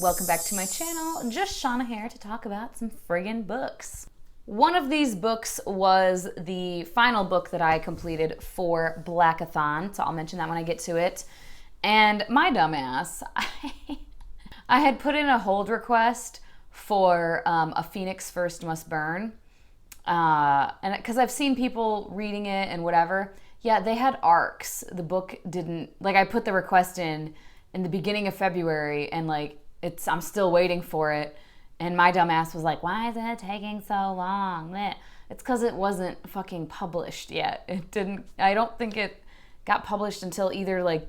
Welcome back to my channel. Just Shauna here to talk about some friggin' books. One of these books was the final book that I completed for Blackathon, so I'll mention that when I get to it. And my dumbass, I had put in a hold request for A Phoenix First Must Burn, and because I've seen people reading it and whatever. Yeah, they had arcs. The book didn't, like, I put the request in the beginning of February, and like I'm still waiting for it, and my dumbass was like, why is it taking so long? It's because it wasn't fucking published yet. I don't think it got published until either like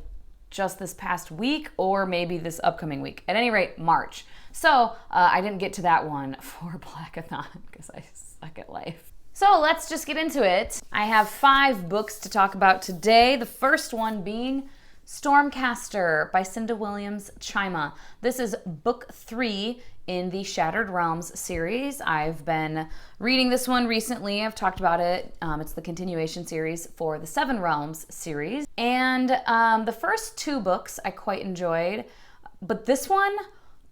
just this past week or maybe this upcoming week. At any rate, March. So I didn't get to that one for Blackathon because I suck at life. So let's just get into it. I have 5 books to talk about today. The first one being Stormcaster by Cinda Williams Chima. This is book 3 in the Shattered Realms series. I've been reading this one recently. I've talked about it. It's the continuation series for the Seven Realms series. And the first 2 books I quite enjoyed, but this one,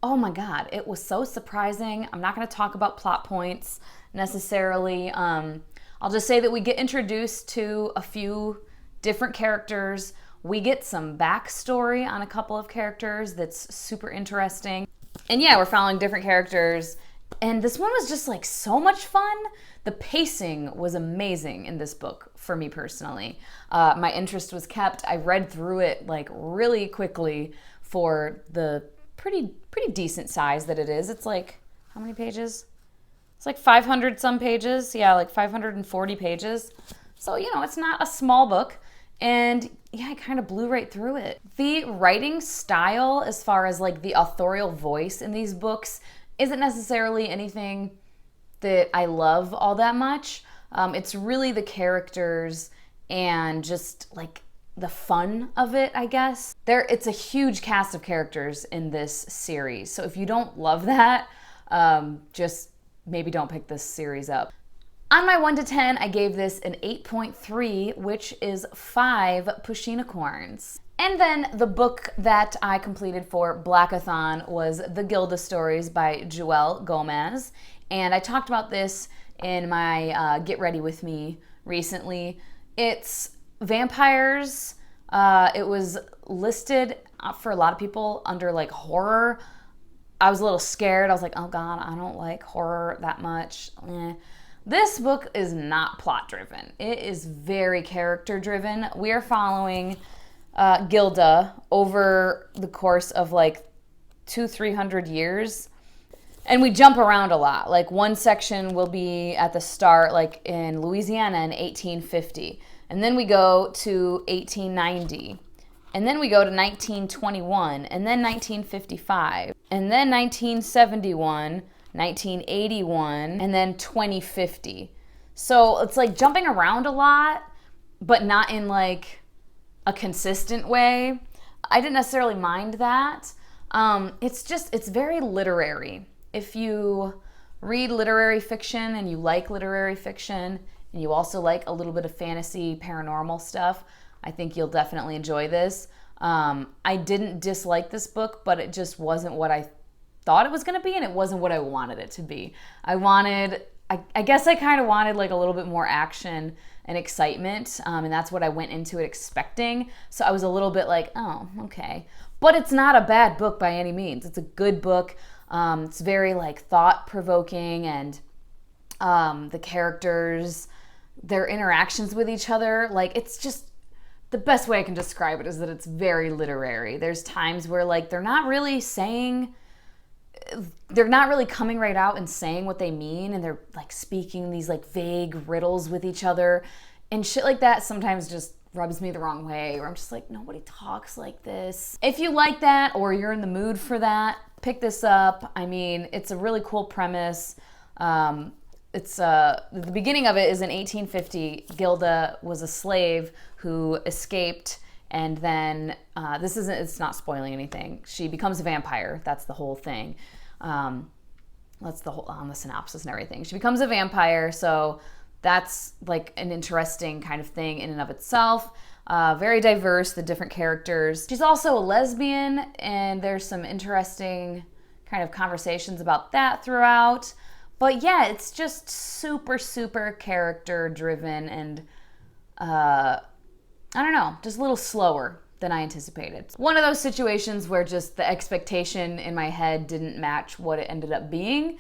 oh my God, it was so surprising. I'm not going to talk about plot points necessarily. I'll just say that we get introduced to a few different characters. We get some backstory on a couple of characters that's super interesting. And yeah, we're following different characters. And this one was just like so much fun. The pacing was amazing in this book for me personally. My interest was kept. I read through it like really quickly for the pretty decent size that it is. It's like, how many pages? It's like 500 some pages. Yeah, like 540 pages. So, you know, it's not a small book. And yeah, I kind of blew right through it. The writing style, as far as like the authorial voice in these books, isn't necessarily anything that I love all that much. It's really the characters and just like the fun of it, I guess. It's a huge cast of characters in this series. So if you don't love that, just maybe don't pick this series up. On my 1 to 10, I gave this an 8.3, which is 5 Pushinicorns. And then the book that I completed for Blackathon was The Gilda Stories by Joelle Gomez. And I talked about this in my Get Ready With Me recently. It's vampires. It was listed for a lot of people under like horror. I was a little scared. I was like, oh God, I don't like horror that much. This book is not plot driven. It is very character driven. We are following Gilda over the course of like 200-300 years. And we jump around a lot. Like one section will be at the start, like in Louisiana in 1850. And then we go to 1890. And then we go to 1921. And then 1955. And then 1971. 1981, and then 2050. So it's like jumping around a lot, but not in like a consistent way. I didn't necessarily mind that. It's very literary. If you read literary fiction and you like literary fiction, and you also like a little bit of fantasy, paranormal stuff, I think you'll definitely enjoy this. I didn't dislike this book, but it just wasn't what I thought it was going to be, and it wasn't what I wanted it to be. I guess I kind of wanted like a little bit more action and excitement, and that's what I went into it expecting. So I was a little bit like, oh, okay. But it's not a bad book by any means. It's a good book. It's very like thought-provoking, and the characters, their interactions with each other, like it's just, the best way I can describe it is that it's very literary. There's times where like they're not really coming right out and saying what they mean, and they're like speaking these like vague riddles with each other and shit like that. Sometimes just rubs me the wrong way, or I'm just like, nobody talks like this. If you like that, or you're in the mood for that, pick this up. I mean, it's a really cool premise. The beginning of it is in 1850. Gilda was a slave who escaped, and then it's not spoiling anything. She becomes a vampire. That's the whole thing. That's the whole the synopsis and everything. She becomes a vampire, so that's like an interesting kind of thing in and of itself. Very diverse, the different characters. She's also a lesbian, and there's some interesting kind of conversations about that throughout. But yeah, it's just super, super character driven and I don't know, just a little slower than I anticipated. One of those situations where just the expectation in my head didn't match what it ended up being,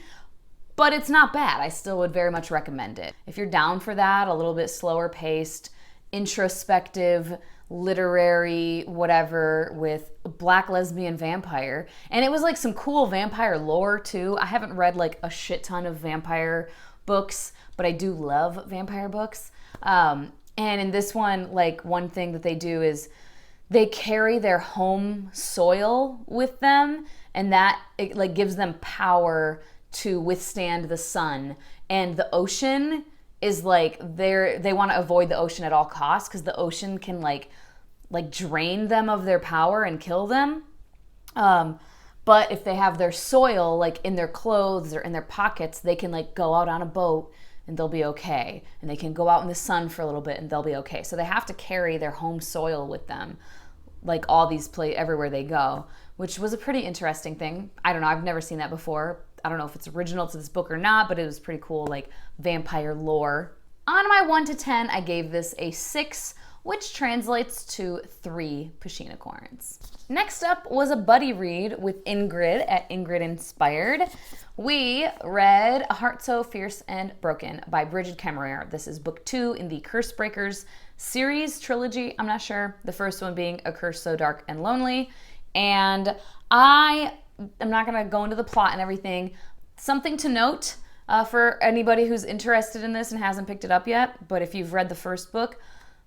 but it's not bad. I still would very much recommend it. If you're down for that, a little bit slower paced, introspective, literary, whatever, with a black lesbian vampire. And it was like some cool vampire lore too. I haven't read like a shit ton of vampire books, but I do love vampire books. And in this one, like one thing that they do is they carry their home soil with them, and that it like gives them power to withstand the sun. And the ocean is like they want to avoid the ocean at all costs because the ocean can like drain them of their power and kill them. But if they have their soil like in their clothes or in their pockets, they can like go out on a boat and they'll be okay. And they can go out in the sun for a little bit and they'll be okay. So they have to carry their home soil with them, like all these everywhere they go, which was a pretty interesting thing. I don't know, I've never seen that before. I don't know if it's original to this book or not, but it was pretty cool, like vampire lore. On my 1 to 10, I gave this a 6, which translates to 3 Pushinicorns. Next up was a buddy read with Ingrid at Ingrid Inspired. We read A Heart So Fierce and Broken by Bridget Kemmerer. This is book 2 in the Curse Breakers series trilogy. I'm not sure. The first one being A Curse So Dark and Lonely. And I'm not going to go into the plot and everything. Something to note for anybody who's interested in this and hasn't picked it up yet, but if you've read the first book,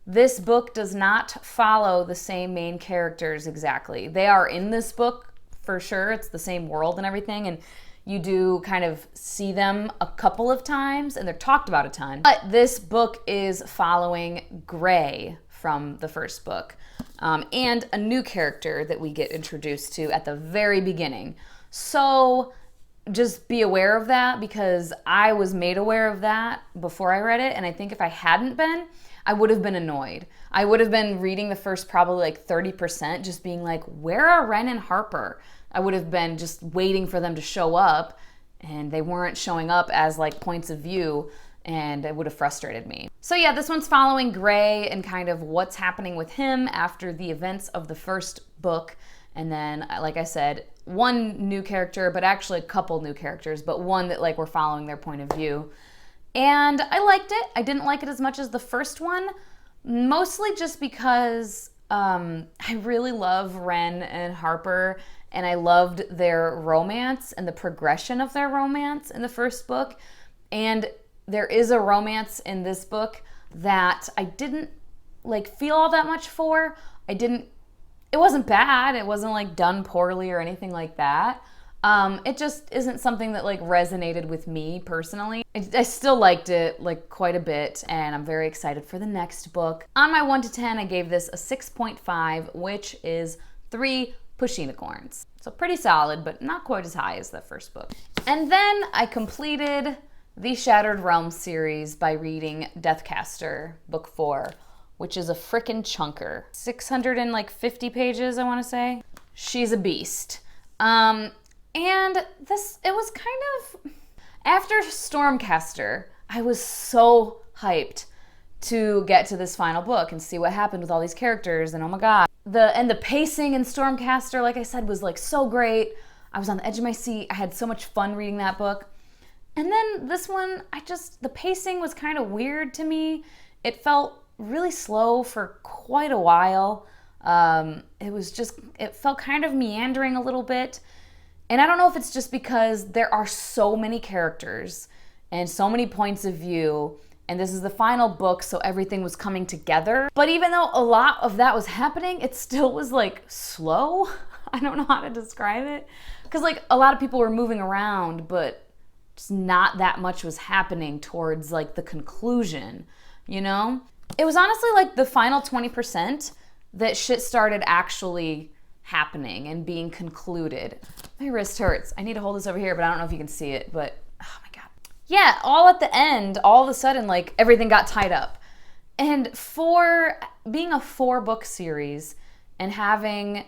this book does not follow the same main characters exactly. They are in this book for sure. It's the same world and everything, and you do kind of see them a couple of times, and they're talked about a ton. But this book is following Gray from the first book, and a new character that we get introduced to at the very beginning. So just be aware of that, because I was made aware of that before I read it, and I think if I hadn't been, I would have been annoyed. I would have been reading the first probably like 30%, just being like, where are Ren and Harper? I would have been just waiting for them to show up, and they weren't showing up as like points of view, and it would have frustrated me. So yeah, this one's following Gray and kind of what's happening with him after the events of the first book. And then, like I said, one new character, but actually a couple new characters, but one that like we're following their point of view. And I liked it. I didn't like it as much as the first one, mostly just because I really love Ren and Harper, and I loved their romance and the progression of their romance in the first book. And there is a romance in this book that I didn't like feel all that much for. It wasn't bad. It wasn't like done poorly or anything like that. It just isn't something that like resonated with me personally. I still liked it like quite a bit, and I'm very excited for the next book. On my 1 to 10, I gave this a 6.5, which is 3 Pushinicorns. So pretty solid, but not quite as high as the first book. And then I completed the Shattered Realms series by reading Castor, book 4, which is a frickin' chunker. 650 pages, I want to say. She's a beast. And it was kind of, after Stormcaster, I was so hyped to get to this final book and see what happened with all these characters, and oh my god. The pacing in Stormcaster, like I said, was like so great. I was on the edge of my seat. I had so much fun reading that book. And then this one, the pacing was kind of weird to me. It felt really slow for quite a while. It felt kind of meandering a little bit. And I don't know if it's just because there are so many characters and so many points of view, and this is the final book, so everything was coming together. But even though a lot of that was happening, it still was like slow. I don't know how to describe it. Because like a lot of people were moving around, but just not that much was happening towards like the conclusion, you know? It was honestly like the final 20% that shit started actually happening and being concluded. My wrist hurts. I need to hold this over here, but I don't know if you can see it, but oh my god. Yeah, all at the end, all of a sudden, like everything got tied up. And for being a 4-book series and having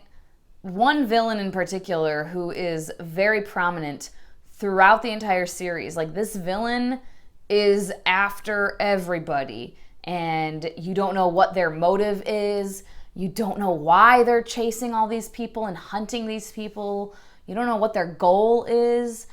one villain in particular who is very prominent throughout the entire series. Like, this villain is after everybody, and you don't know what their motive is. You don't know why they're chasing all these people and hunting these people. You don't know what their goal is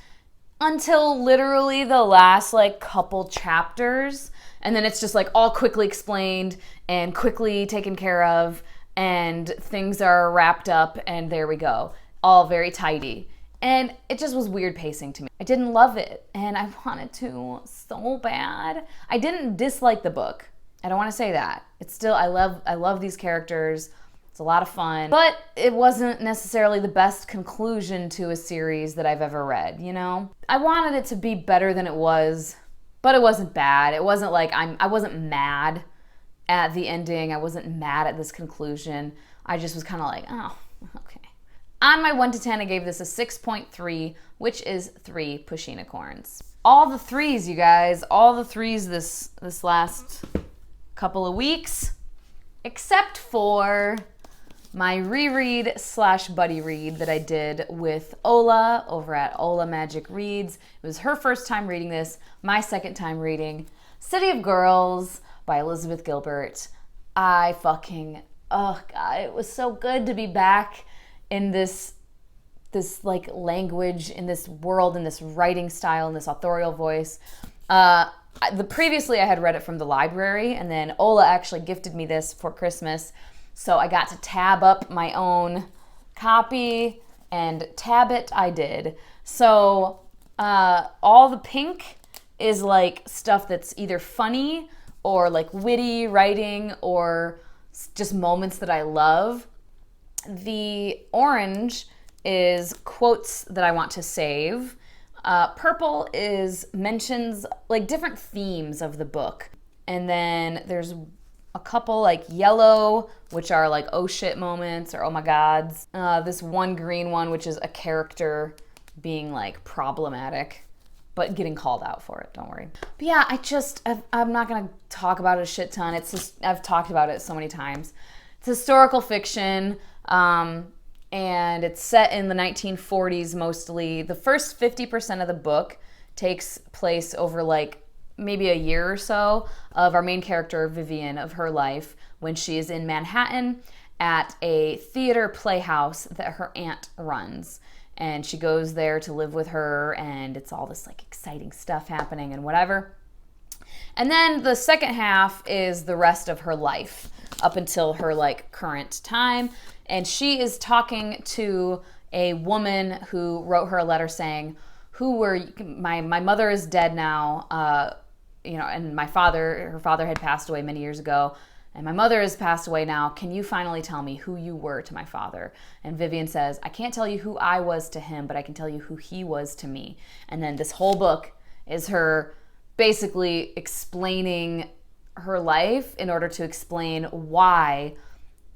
until literally the last like couple chapters. And then it's just like all quickly explained and quickly taken care of, and things are wrapped up, and there we go. All very tidy. And it just was weird pacing to me. I didn't love it, and I wanted to so bad. I didn't dislike the book. I don't want to say that. It's still, I love these characters. It's a lot of fun, but it wasn't necessarily the best conclusion to a series that I've ever read, you know? I wanted it to be better than it was, but it wasn't bad. It wasn't like, I wasn't mad at the ending. I wasn't mad at this conclusion. I just was kind of like, oh, okay. On my 1 to 10, I gave this a 6.3, which is 3 pushinicorns. All the threes, you guys, all the threes this last couple of weeks, except for my reread / buddy read that I did with Ola over at Ola Magic Reads. It was her first time reading this, my second time reading City of Girls by Elizabeth Gilbert. Oh God, it was so good to be back in this like language, in this world, in this writing style, in this authorial voice. Previously I had read it from the library, and then Ola actually gifted me this for Christmas. So I got to tab up my own copy, and tab it I did. So all the pink is like stuff that's either funny or like witty writing or just moments that I love. The orange is quotes that I want to save. Purple is mentions like different themes of the book. And then there's a couple like yellow, which are like oh shit moments or oh my gods. This one green one, which is a character being like problematic, but getting called out for it, don't worry. But yeah, I'm not gonna talk about it a shit ton. It's just, I've talked about it so many times. It's historical fiction, and it's set in the 1940s mostly. The first 50% of the book takes place over like maybe a year or so of our main character, Vivian, of her life when she is in Manhattan at a theater playhouse that her aunt runs. And she goes there to live with her, and it's all this like exciting stuff happening and whatever. And then the second half is the rest of her life up until her like current time. And she is talking to a woman who wrote her a letter saying, my mother is dead now, and her father had passed away many years ago, and my mother has passed away now. Can you finally tell me who you were to my father? And Vivian says, I can't tell you who I was to him, but I can tell you who he was to me. And then this whole book is her basically explaining her life in order to explain why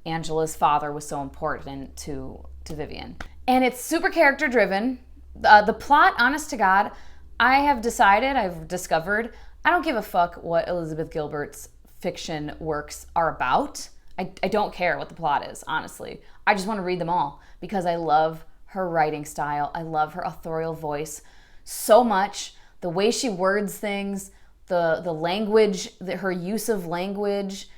Angela's father was so important to Vivian. And it's super character driven. The plot, honest to God, I've discovered, I don't give a fuck what Elizabeth Gilbert's fiction works are about. I don't care what the plot is, honestly. I just want to read them all because I love her writing style. I love her authorial voice so much. The way she words things, the language, her use of language,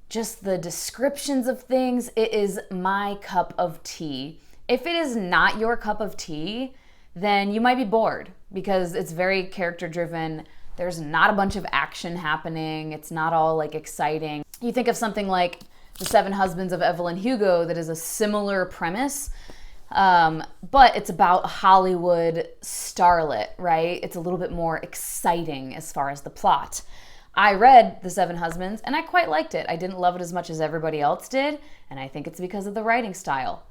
just the descriptions of things. It is my cup of tea. If it is not your cup of tea, then you might be bored because it's very character driven. There's not a bunch of action happening. It's not all like exciting. You think of something like The 7 Husbands of Evelyn Hugo that is a similar premise, but it's about a Hollywood starlet, right? It's a little bit more exciting as far as the plot. I read The 7 Husbands and I quite liked it. I didn't love it as much as everybody else did, and I think it's because of the writing style.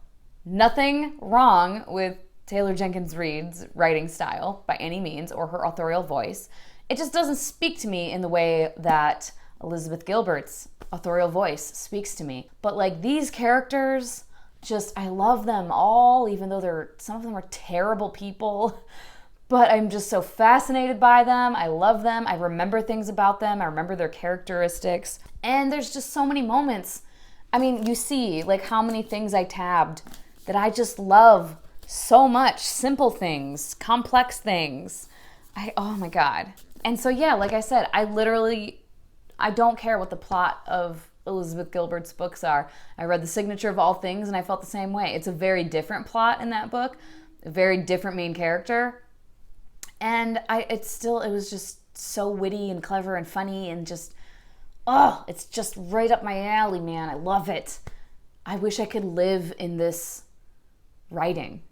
Nothing wrong with Taylor Jenkins Reid's writing style by any means, or her authorial voice. It just doesn't speak to me in the way that Elizabeth Gilbert's authorial voice speaks to me. But like these characters, I love them all, even though some of them are terrible people. But I'm just so fascinated by them. I love them. I remember things about them. I remember their characteristics. And there's just so many moments. I mean, you see like how many things I tabbed that I just love so much. Simple things, complex things. Oh my God. And so yeah, like I said, I don't care what the plot of Elizabeth Gilbert's books are. I read The Signature of All Things and I felt the same way. It's a very different plot in that book, a very different main character. And it was just so witty and clever and funny and just, it's just right up my alley, man. I love it. I wish I could live in this writing.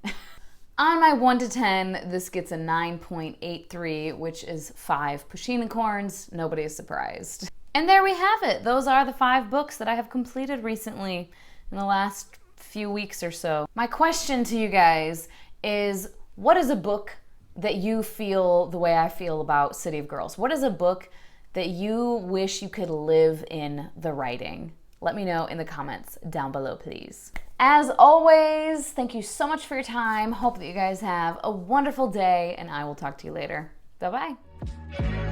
On my 1 to 10, this gets a 9.83, which is 5 Pushinicorns. Nobody is surprised. And there we have it. Those are the 5 books that I have completed recently in the last few weeks or so. My question to you guys is, what is a book that you feel the way I feel about City of Girls? What is a book that you wish you could live in the writing? Let me know in the comments down below, please. As always, thank you so much for your time. Hope that you guys have a wonderful day, and I will talk to you later. Bye-bye.